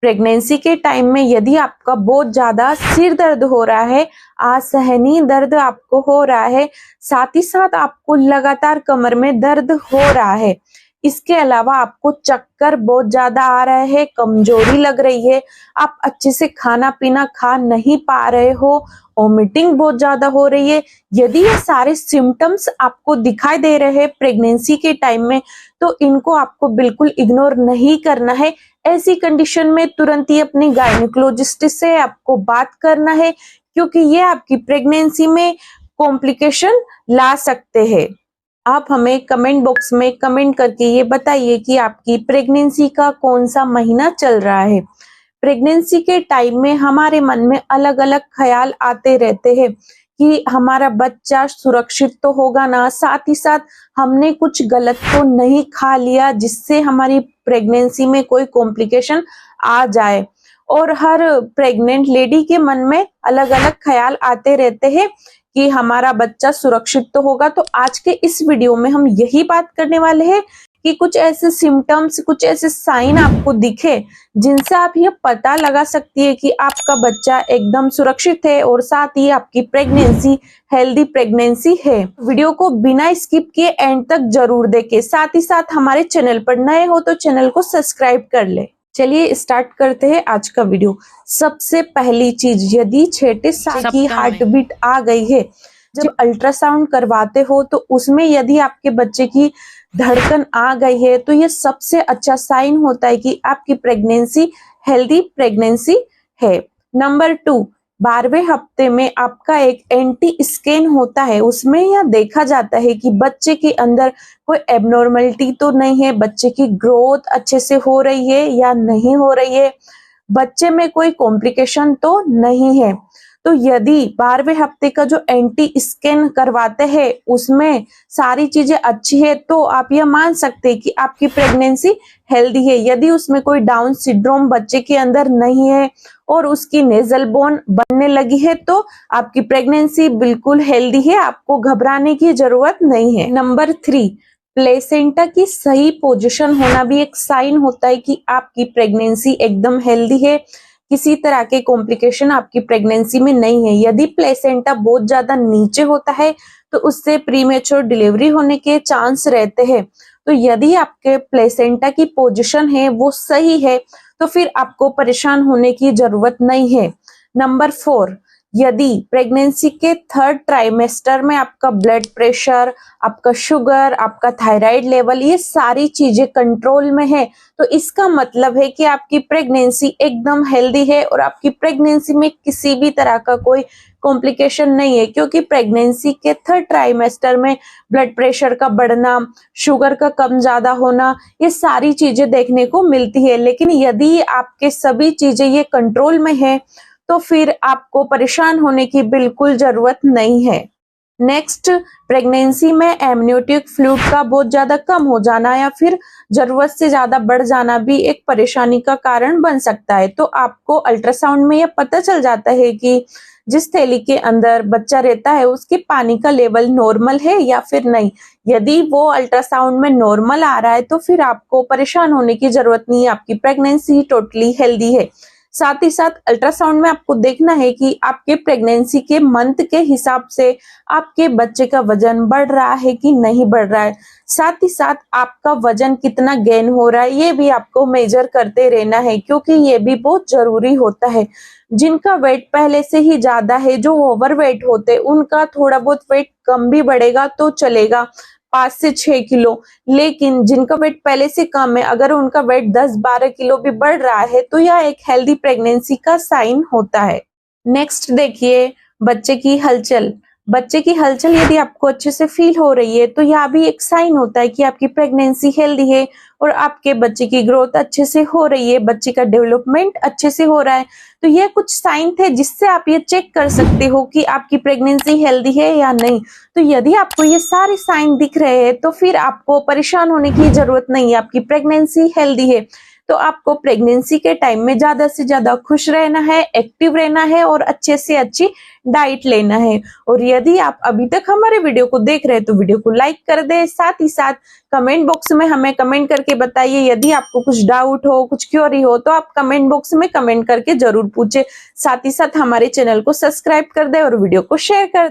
Pregnancy के time में यदि आपका बहुत ज्यादा सिर दर्द हो रहा है, असहनीय दर्द आपको हो रहा है, साथ ही साथ आपको लगातार कमर में दर्द हो रहा है, इसके अलावा आपको चक्कर बहुत ज्यादा आ रहा है, कमजोरी लग रही है, आप अच्छे से खाना पीना खा नहीं पा रहे हो, वोमिटिंग बहुत ज्यादा हो रही है, यदि ये सारे सिम्टम्स आपको दिखाई दे रहे हैं प्रेगनेंसी के टाइम में, तो इनको आपको बिल्कुल इग्नोर नहीं करना है। ऐसी कंडीशन में तुरंत ही अपनी गायनिकोलॉजिस्ट से आपको बात करना है, क्योंकि ये आपकी प्रेगनेंसी में कॉम्प्लिकेशन ला सकते हैं। आप हमें कमेंट बॉक्स में कमेंट करके ये बताइए कि आपकी प्रेगनेंसी का कौन सा महीना चल रहा है। प्रेगनेंसी के टाइम में हमारे मन में अलग अलग ख्याल आते रहते हैं कि हमारा बच्चा सुरक्षित तो होगा ना, साथ ही साथ हमने कुछ गलत तो नहीं खा लिया जिससे हमारी प्रेगनेंसी में कोई कॉम्प्लिकेशन आ जाए। और हर प्रेग्नेंट लेडी के मन में अलग अलग ख्याल आते रहते हैं कि हमारा बच्चा सुरक्षित तो होगा। तो आज के इस वीडियो में हम यही बात करने वाले हैं कि कुछ ऐसे सिम्टम्स, कुछ ऐसे साइन आपको दिखे जिनसे आप ये पता लगा सकती है कि आपका बच्चा एकदम सुरक्षित है और साथ ही आपकी प्रेगनेंसी हेल्दी प्रेगनेंसी है। वीडियो को बिना स्किप किए एंड तक जरूर देखें, साथ ही साथ हमारे चैनल पर नए हो तो चैनल को सब्सक्राइब कर ले। चलिए स्टार्ट करते हैं आज का वीडियो। सबसे पहली चीज, यदि 6 साल की हार्ट बीट आ गई है, जब अल्ट्रासाउंड करवाते हो तो उसमें यदि आपके बच्चे की धड़कन आ गई है तो ये सबसे अच्छा साइन होता है कि आपकी प्रेगनेंसी हेल्दी प्रेगनेंसी है। नंबर 2, 12वें हफ्ते में आपका एक एंटी स्कैन होता है, उसमें यह देखा जाता है कि बच्चे के अंदर कोई एबनॉर्मलिटी तो नहीं है, बच्चे की ग्रोथ अच्छे से हो रही है या नहीं हो रही है, बच्चे में कोई कॉम्प्लिकेशन तो नहीं है। तो यदि 12वें हफ्ते का जो एंटी स्कैन करवाते हैं उसमें सारी चीजें अच्छी है तो आप यह मान सकते हैं कि आपकी प्रेगनेंसी हेल्दी है। यदि उसमें कोई डाउन सिंड्रोम बच्चे के अंदर नहीं है और उसकी नेजल बोन बनने लगी है तो आपकी प्रेगनेंसी बिल्कुल हेल्दी है, आपको घबराने की जरूरत नहीं है। नंबर 3, प्लेसेंटा की सही पोजीशन होना भी एक साइन होता है कि आपकी प्रेगनेंसी एकदम हेल्दी है, किसी तरह के कॉम्प्लिकेशन आपकी प्रेगनेंसी में नहीं है। यदि प्लेसेंटा बहुत ज्यादा नीचे होता है तो उससे प्रीमेच्योर डिलीवरी होने के चांस रहते हैं। तो यदि आपके प्लेसेंटा की पोजीशन है वो सही है तो फिर आपको परेशान होने की जरूरत नहीं है। नंबर 4, यदि प्रेगनेंसी के 3rd ट्राइमेस्टर में आपका ब्लड प्रेशर, आपका शुगर, आपका थायराइड लेवल, ये सारी चीजें कंट्रोल में है तो इसका मतलब है कि आपकी प्रेगनेंसी एकदम हेल्दी है और आपकी प्रेगनेंसी में किसी भी तरह का कोई कॉम्प्लिकेशन नहीं है। क्योंकि प्रेगनेंसी के 3rd ट्राइमेस्टर में ब्लड प्रेशर का बढ़ना, शुगर का कम ज्यादा होना, ये सारी चीजें देखने को मिलती है। लेकिन यदि आपके सभी चीजें ये कंट्रोल में है तो फिर आपको परेशान होने की बिल्कुल जरूरत नहीं है। नेक्स्ट, प्रेगनेंसी में एमनियोटिक फ्लूइड का बहुत ज्यादा कम हो जाना या फिर जरूरत से ज्यादा बढ़ जाना भी एक परेशानी का कारण बन सकता है। तो आपको अल्ट्रासाउंड में यह पता चल जाता है कि जिस थैली के अंदर बच्चा रहता है उसके पानी का लेवल नॉर्मल है या फिर नहीं। यदि वो अल्ट्रासाउंड में नॉर्मल आ रहा है तो फिर आपको परेशान होने की जरूरत नहीं है, आपकी प्रेगनेंसी टोटली हेल्दी है। साथ ही साथ अल्ट्रासाउंड में आपको देखना है कि आपके प्रेगनेंसी के मंथ के हिसाब से आपके बच्चे का वजन बढ़ रहा है कि नहीं बढ़ रहा है। साथ ही साथ आपका वजन कितना गेन हो रहा है ये भी आपको मेजर करते रहना है, क्योंकि ये भी बहुत जरूरी होता है। जिनका वेट पहले से ही ज्यादा है, जो ओवरवेट होते, उनका थोड़ा बहुत वेट कम भी बढ़ेगा तो चलेगा, 5 से 6 किलो। लेकिन जिनका वेट पहले से कम है, अगर उनका वेट 10-12 किलो भी बढ़ रहा है तो यह एक हेल्दी प्रेगनेंसी का साइन होता है। नेक्स्ट देखिए, बच्चे की हलचल। बच्चे की हलचल यदि आपको अच्छे से फील हो रही है तो यह भी एक साइन होता है कि आपकी प्रेगनेंसी हेल्दी है और आपके बच्चे की ग्रोथ अच्छे से हो रही है, बच्चे का डेवलपमेंट अच्छे से हो रहा है। तो ये कुछ साइन थे जिससे आप ये चेक कर सकते हो कि आपकी प्रेगनेंसी हेल्दी है या नहीं। तो यदि आपको ये सारे साइन दिख रहे हैं तो फिर आपको परेशान होने की जरूरत नहीं है, आपकी प्रेगनेंसी हेल्दी है। तो आपको प्रेगनेंसी के टाइम में ज्यादा से ज्यादा खुश रहना है, एक्टिव रहना है और अच्छे से अच्छी डाइट लेना है। और यदि आप अभी तक हमारे वीडियो को देख रहे हैं तो वीडियो को लाइक कर दे, साथ ही साथ कमेंट बॉक्स में हमें कमेंट करके बताइए। यदि आपको कुछ डाउट हो, कुछ क्वेरी हो तो आप कमेंट बॉक्स में कमेंट करके जरूर पूछे। साथ ही साथ हमारे चैनल को सब्सक्राइब कर दे और वीडियो को शेयर कर